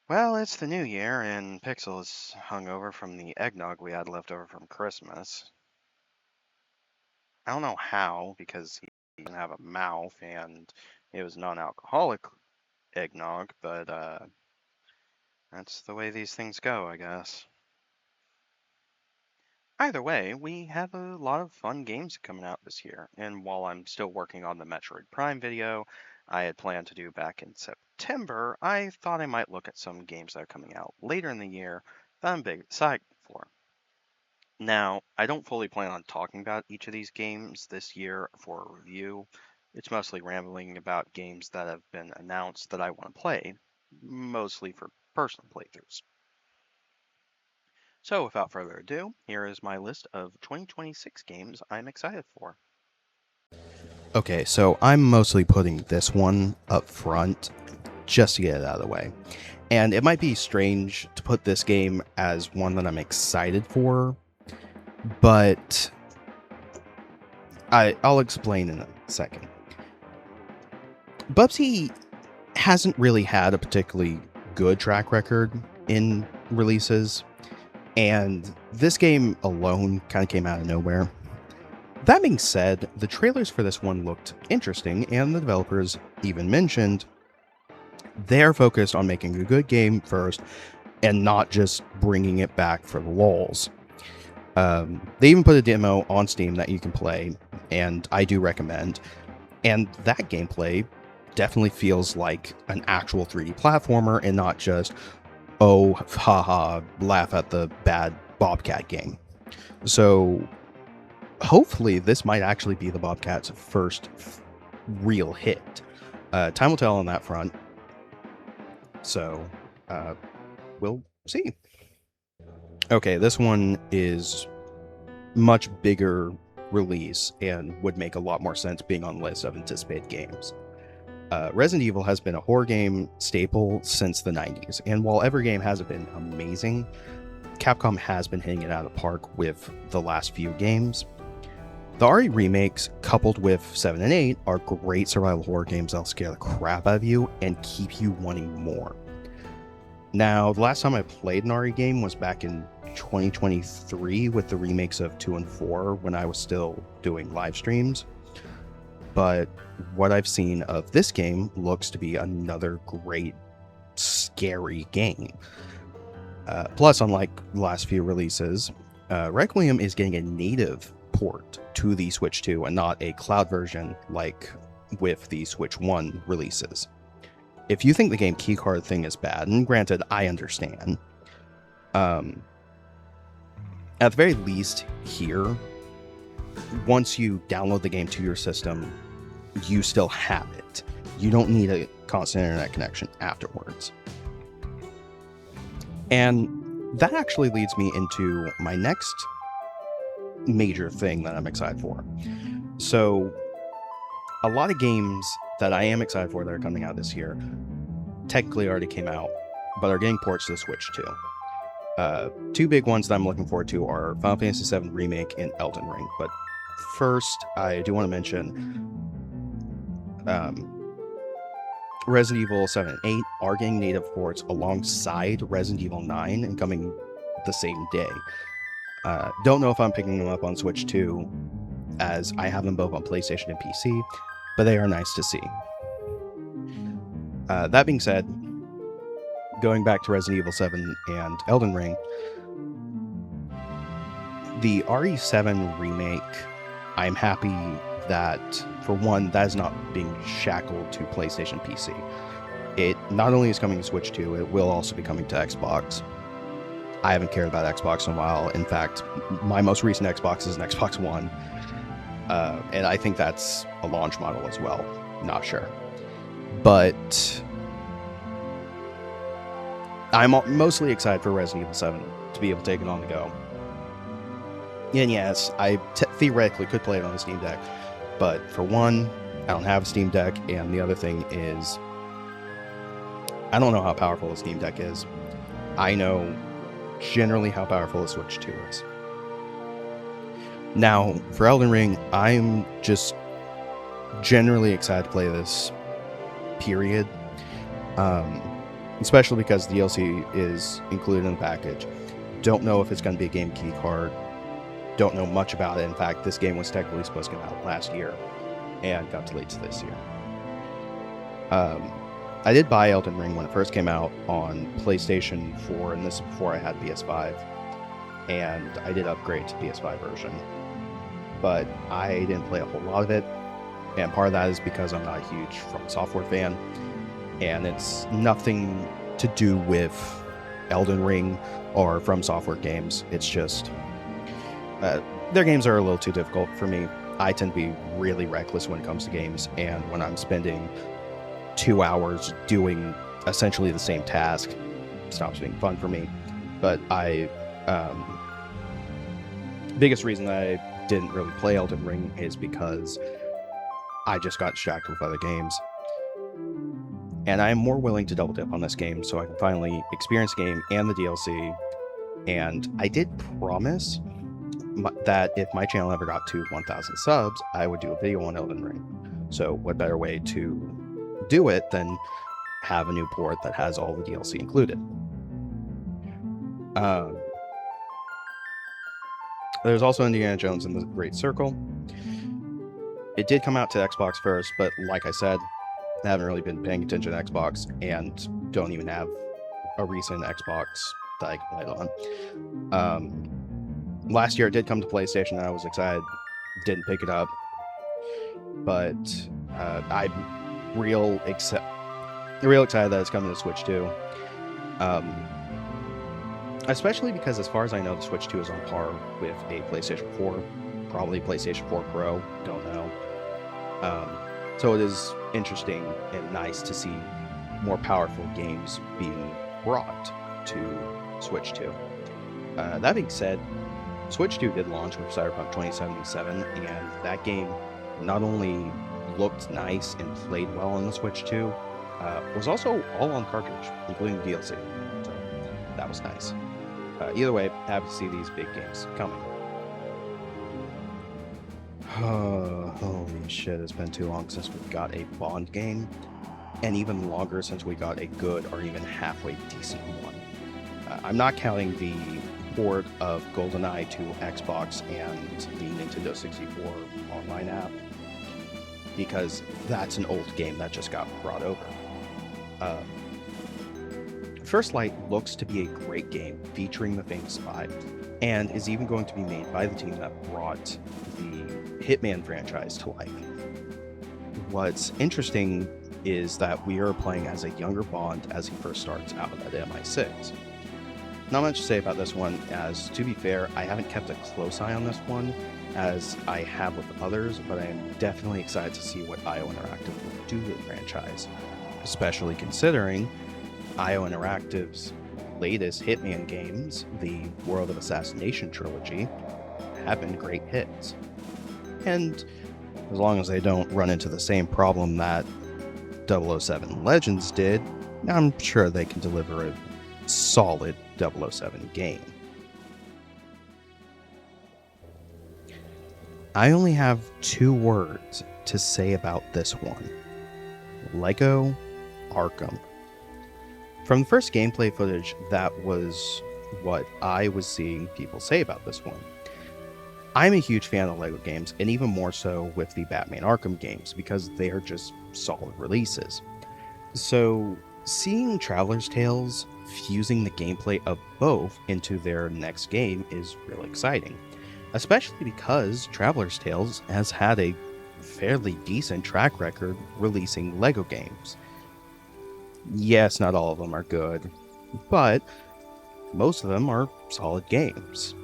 Well, it's the new year, and Pixel is hungover from the eggnog we had left over from Christmas. I don't know how, because he didn't have a mouth, and it was non-alcoholic eggnog, but that's the way these things go, I guess. Either way, we have a lot of fun games coming out this year, and while I'm still working on the Metroid Prime video I had planned to do back in September, I thought I might look at some games that are coming out later in the year that I'm big excited for. Now, I don't fully plan on talking about each of these games this year for a review. It's mostly rambling about games that have been announced that I want to play, mostly for personal playthroughs. So, without further ado, here is my list of 2026 games I'm excited for. Okay, so I'm mostly putting this one up front just to get it out of the way. And it might be strange to put this game as one that I'm excited for, but I'll explain in a second. Bubsy hasn't really had a particularly good track record in releases, and this game alone kind of came out of nowhere. That being said, the trailers for this one looked interesting, and the developers even mentioned they're focused on making a good game first and not just bringing it back for the lulz. They even put a demo on Steam that you can play, and I do recommend. And that gameplay definitely feels like an actual 3D platformer and not just, oh, haha, laugh at the bad Bobcat game. So hopefully this might actually be the Bobcat's first real hit. Time will tell on that front. So we'll see. Okay, this one is much bigger release and would make a lot more sense being on the list of anticipated games. Resident Evil has been a horror game staple since the 90s, and while every game hasn't been amazing, Capcom has been hitting it out of the park with the last few games. The RE remakes, coupled with 7 and 8, are great survival horror games that'll scare the crap out of you and keep you wanting more. Now, the last time I played an RE game was back in 2023 with the remakes of 2 and 4 when I was still doing live streams. But what I've seen of this game looks to be another great, scary game. Plus, unlike the last few releases, Requiem is getting a native port to the Switch 2 and not a cloud version like with the Switch 1 releases. If you think the game keycard thing is bad, and granted, I understand, at the very least here, once you download the game to your system, you still have it. You don't need a constant internet connection afterwards. And that actually leads me into my next major thing that I'm excited for. So, a lot of games that I am excited for that are coming out this year technically already came out, but are getting ports to the Switch too. Two big ones that I'm looking forward to are Final Fantasy VII Remake and Elden Ring. But first, I do want to mention Resident Evil 7 and 8 are getting native ports alongside Resident Evil 9 and coming the same day. Don't know if I'm picking them up on Switch 2, as I have them both on PlayStation and PC, but they are nice to see. That being said, going back to Resident Evil 7 and Elden Ring, the RE7 remake, I'm happy that, for one, that is not being shackled to PlayStation PC. It not only is coming to Switch 2, it will also be coming to Xbox. I haven't cared about Xbox in a while. In fact, my most recent Xbox is an Xbox One. And I think that's a launch model as well. Not sure. But I'm mostly excited for Resident Evil 7 to be able to take it on the go. And yes, I theoretically could play it on the Steam Deck. But for one, I don't have a Steam Deck. And the other thing is, I don't know how powerful a Steam Deck is. I know generally how powerful a Switch 2 is. Now, for Elden Ring, I'm just generally excited to play this, period. especially because the DLC is included in the package. Don't know if it's going to be a game key card. Don't know much about it. In fact, this game was technically supposed to come out last year and got delayed to this year. I did buy Elden Ring when it first came out on PlayStation 4, and this is before I had PS5. And I did upgrade to PS5 version. But I didn't play a whole lot of it. And part of that is because I'm not a huge From Software fan. And it's nothing to do with Elden Ring or From Software games. It's just their games are a little too difficult for me. I tend to be really reckless when it comes to games, and when I'm spending 2 hours doing essentially the same task, it stops being fun for me. But biggest reason I didn't really play Elden Ring is because I just got distracted with other games. And I'm more willing to double dip on this game so I can finally experience the game and the DLC. And I did promise that if my channel ever got to 1,000 subs, I would do a video on Elden Ring. So what better way to do it than have a new port that has all the DLC included? There's also Indiana Jones and the Great Circle. It did come out to Xbox first, but like I said, I haven't really been paying attention to Xbox and don't even have a recent Xbox that I can play it on. Last year it did come to PlayStation and I was excited. Didn't pick it up. But I'm real excited that it's coming to Switch 2. Especially because as far as I know, the Switch 2 is on par with a PlayStation 4. Probably PlayStation 4 Pro. Don't know. So it is interesting and nice to see more powerful games being brought to Switch 2. That being said, Switch 2 did launch with Cyberpunk 2077, and that game not only looked nice and played well on the Switch 2, was also all on cartridge, including DLC. So that was nice. Either way, happy to see these big games coming. Holy shit, it's been too long since we got a Bond game, and even longer since we got a good or even halfway decent one. I'm not counting the port of GoldenEye to Xbox and the Nintendo 64 online app, because that's an old game that just got brought over. First Light looks to be a great game featuring the famous spy, and is even going to be made by the team that brought the Hitman franchise to life. What's interesting is that we are playing as a younger Bond as he first starts out at MI6. Not much to say about this one, as to be fair, I haven't kept a close eye on this one as I have with others, but I am definitely excited to see what IO Interactive will do to the franchise, especially considering IO Interactive's latest Hitman games, the World of Assassination trilogy, have been great hits. And as long as they don't run into the same problem that 007 Legends did, I'm sure they can deliver a solid 007 game. I only have 2 words to say about this one. Lego Arkham. From the first gameplay footage, that was what I was seeing people say about this one. I'm a huge fan of LEGO games, and even more so with the Batman Arkham games, because they are just solid releases. So, seeing Traveler's Tales fusing the gameplay of both into their next game is really exciting, especially because Traveler's Tales has had a fairly decent track record releasing LEGO games. Yes, not all of them are good, but most of them are solid games.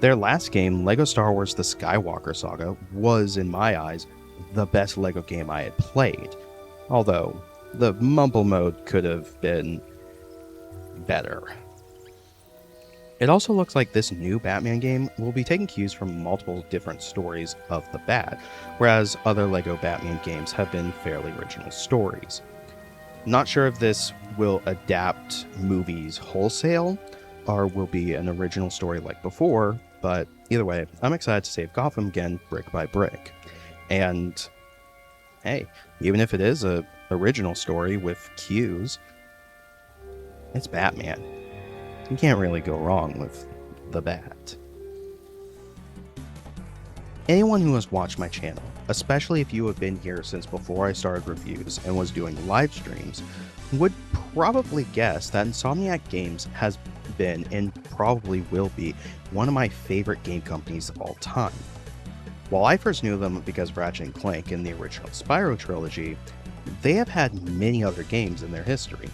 Their last game, LEGO Star Wars The Skywalker Saga, was, in my eyes, the best LEGO game I had played, although the mumble mode could have been better. It also looks like this new Batman game will be taking cues from multiple different stories of the Bat, whereas other LEGO Batman games have been fairly original stories. Not sure if this will adapt movies wholesale, or will be an original story like before, but either way, I'm excited to save Gotham again brick by brick. And hey, even if it is a original story with cues, It's Batman. You can't really go wrong with the Bat. Anyone who has watched my channel, especially if you have been here since before I started reviews and was doing live streams, would probably guess that Insomniac Games has been and probably will be one of my favorite game companies of all time. While I first knew them because of Ratchet & Clank and the original Spyro trilogy, they have had many other games in their history.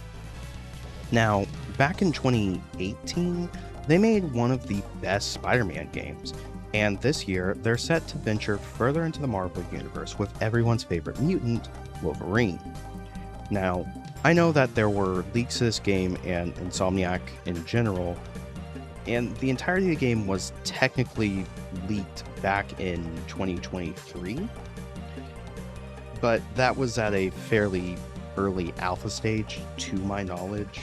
Now, back in 2018, they made one of the best Spider-Man games, and this year they're set to venture further into the Marvel universe with everyone's favorite mutant, Wolverine. Now, I know that there were leaks to this game and Insomniac in general, and the entirety of the game was technically leaked back in 2023, but that was at a fairly early alpha stage to my knowledge,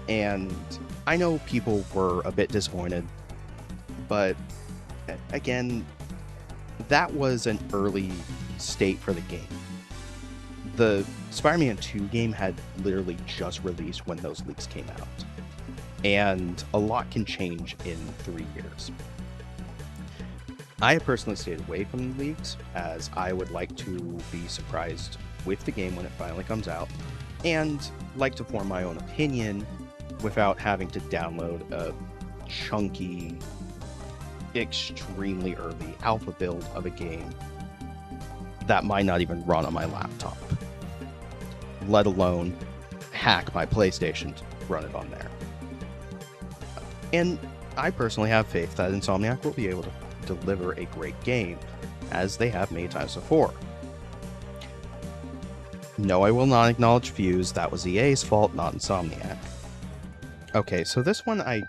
and I know people were a bit disappointed, but again, that was an early state for the game. The Spider-Man 2 game had literally just released when those leaks came out, and a lot can change in 3 years. I have personally stayed away from the leaks, as I would like to be surprised with the game when it finally comes out, and like to form my own opinion without having to download a chunky, extremely early alpha build of a game that might not even run on my laptop, let alone hack my PlayStation to run it on there. And I personally have faith that Insomniac will be able to deliver a great game, as they have many times before. No, I will not acknowledge Fuse. That was EA's fault, not Insomniac. Okay, so this one I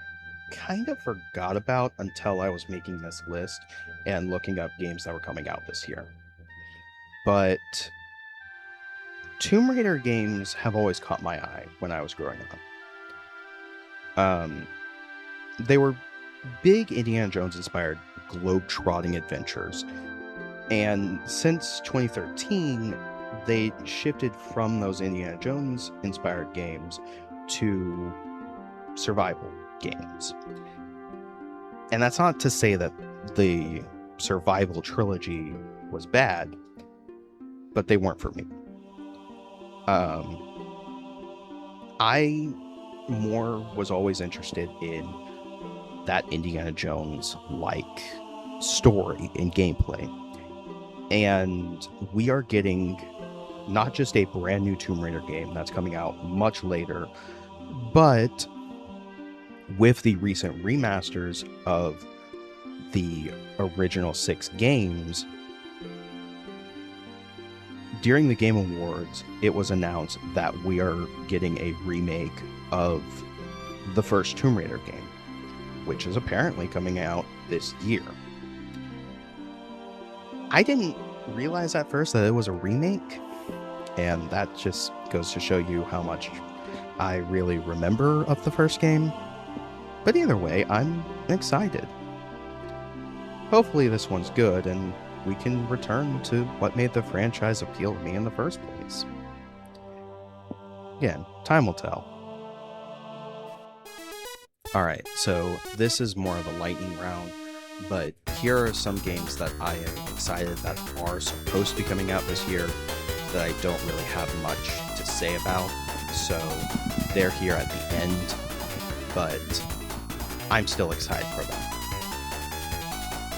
kind of forgot about until I was making this list and looking up games that were coming out this year. But Tomb Raider games have always caught my eye when I was growing up. They were big Indiana Jones inspired globe-trotting adventures, and since 2013 they shifted from those Indiana Jones inspired games to survival games. And that's not to say that the survival trilogy was bad, but they weren't for me. I more was always interested in that Indiana Jones like story and gameplay, and we are getting not just a brand new Tomb Raider game that's coming out much later, but with the recent remasters of the original 6 games. During the Game Awards, it was announced that we are getting a remake of the first Tomb Raider game, which is apparently coming out this year. I didn't realize at first that it was a remake, and that just goes to show you how much I really remember of the first game. But either way, I'm excited. Hopefully this one's good, and we can return to what made the franchise appeal to me in the first place. Again, time will tell. Alright, so this is more of a lightning round, but here are some games that I am excited that are supposed to be coming out this year that I don't really have much to say about, so they're here at the end, but I'm still excited for them.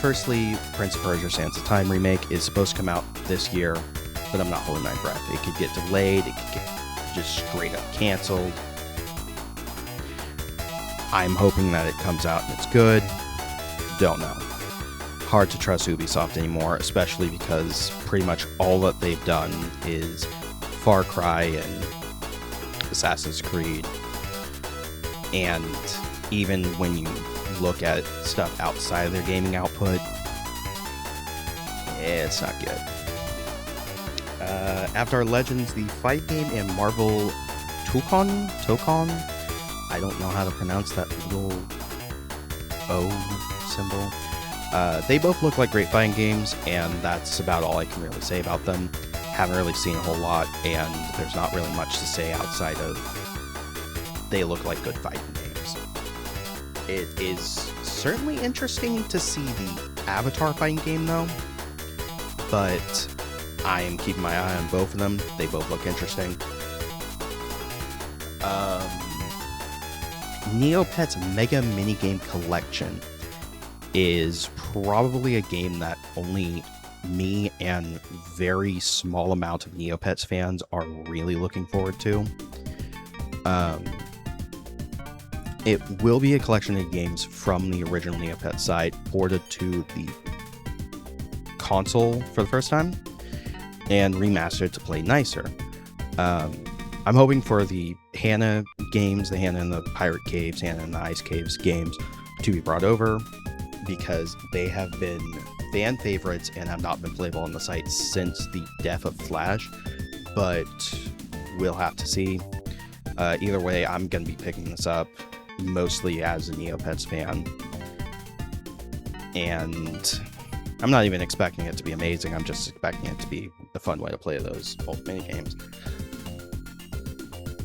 Firstly, Prince of Persia: Sands of Time remake is supposed to come out this year, but I'm not holding my breath. It could get delayed, it could get just straight up canceled. I'm hoping that it comes out and it's good. Don't know. Hard to trust Ubisoft anymore, especially because pretty much all that they've done is Far Cry and Assassin's Creed. And even when you look at stuff outside of their gaming output, it's not good. Avatar Legends, the fight game, and Marvel Tokon, I don't know how to pronounce that little O symbol. They both look like great fighting games, and that's about all I can really say about them. Haven't really seen a whole lot, and there's not really much to say outside of they look like good fighting games. It is certainly interesting to see the Avatar fighting game though, but I am keeping my eye on both of them. They both look interesting. Neopets Mega Minigame Collection is probably a game that only me and very small amount of Neopets fans are really looking forward to. It will be a collection of games from the original Neopets site ported to the console for the first time and remastered to play nicer. I'm hoping for the Hannah games, the Hannah and the Pirate Caves, Hannah and the Ice Caves games to be brought over, because they have been fan favorites and have not been playable on the site since the death of Flash, but we'll have to see. Either way, I'm going to be picking this up mostly as a Neopets fan, and I'm not even expecting it to be amazing. I'm just expecting it to be a fun way to play those old minigames.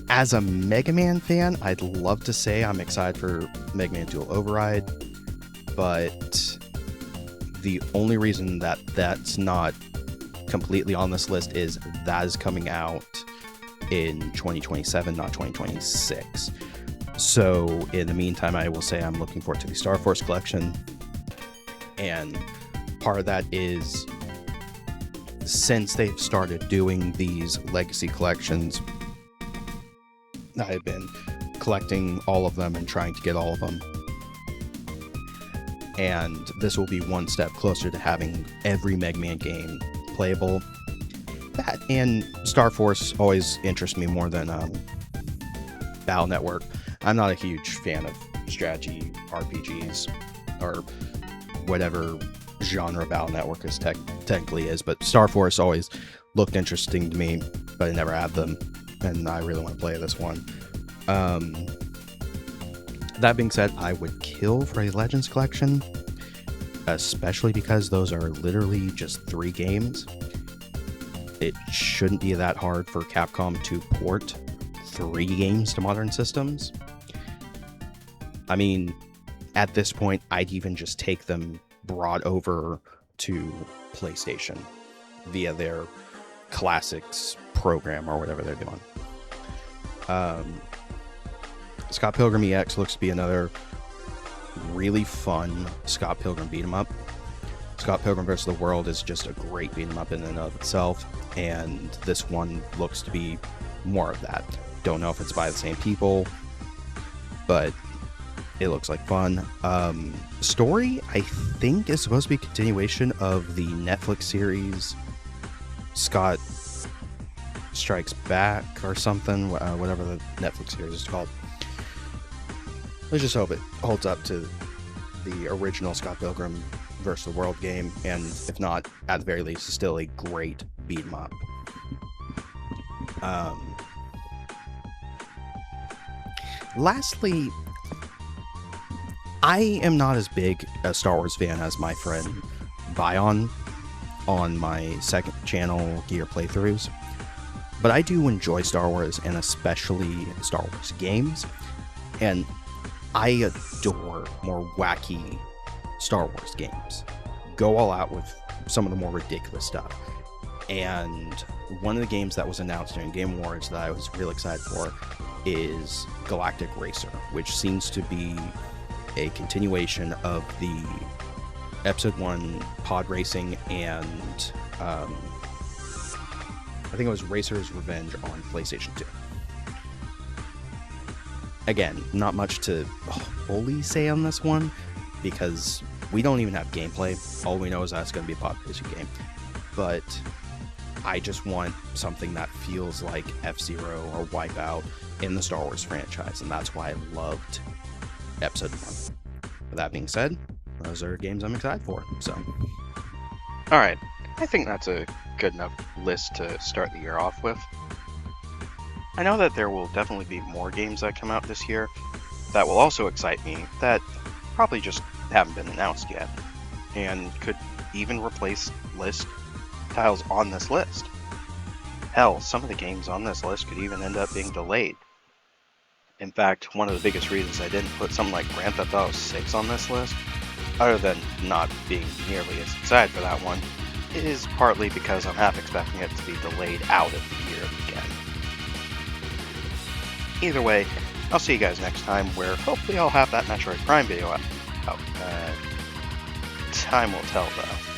As a Mega Man fan, I'd love to say I'm excited for Mega Man Dual Override, but the only reason that that's not completely on this list is that is coming out in 2027, not 2026. So in the meantime, I will say I'm looking forward to the Star Force collection, and part of that is since they've started doing these legacy collections, I've been collecting all of them and trying to get all of them. And this will be one step closer to having every Mega Man game playable. That and Star Force always interests me more than Battle Network. I'm not a huge fan of strategy RPGs or whatever genre Battle Network is technically is, but Star Force always looked interesting to me, but I never had them, and I really want to play this one. That being said, I would kill for a Legends collection, especially because those are literally just 3 games. It shouldn't be that hard for Capcom to port 3 games to modern systems. I mean, at this point, I'd even just take them brought over to PlayStation via their Classics program or whatever they're doing. Scott Pilgrim EX looks to be another really fun Scott Pilgrim beat 'em up. Scott Pilgrim vs. the World is just a great beat 'em up in and of itself, and this one looks to be more of that. Don't know if it's by the same people, but it looks like fun. Story, I think, is supposed to be a continuation of the Netflix series Scott Strikes Back or something, whatever the Netflix series is called. Let's just hope it holds up to the original Scott Pilgrim vs. the World game, and if not, at the very least, it's still a great beat 'em up. Lastly, I am not as big a Star Wars fan as my friend Bion on my second channel, Gear Playthroughs, but I do enjoy Star Wars, and especially Star Wars games, and I adore more wacky Star Wars games. Go all out with some of the more ridiculous stuff. And one of the games that was announced during Game Awards that I was real excited for is Galactic Racer, which seems to be a continuation of the Episode 1 pod racing and I think it was Racer's Revenge on PlayStation 2. Again, not much to fully say on this one, because we don't even have gameplay. All we know is that it's going to be a pod racing game. But I just want something that feels like F-Zero or Wipeout in the Star Wars franchise, and that's why I loved Episode 1. With that being said, those are games I'm excited for. So, Alright, I think that's a good enough list to start the year off with. I know that there will definitely be more games that come out this year that will also excite me, that probably just haven't been announced yet, and could even replace list titles on this list. Hell, some of the games on this list could even end up being delayed. In fact, one of the biggest reasons I didn't put something like Grand Theft Auto 6 on this list, other than not being nearly as excited for that one, is partly because I'm half expecting it to be delayed out of the year again. Either way, I'll see you guys next time, where hopefully I'll have that Metroid Prime video out. Time will tell, though.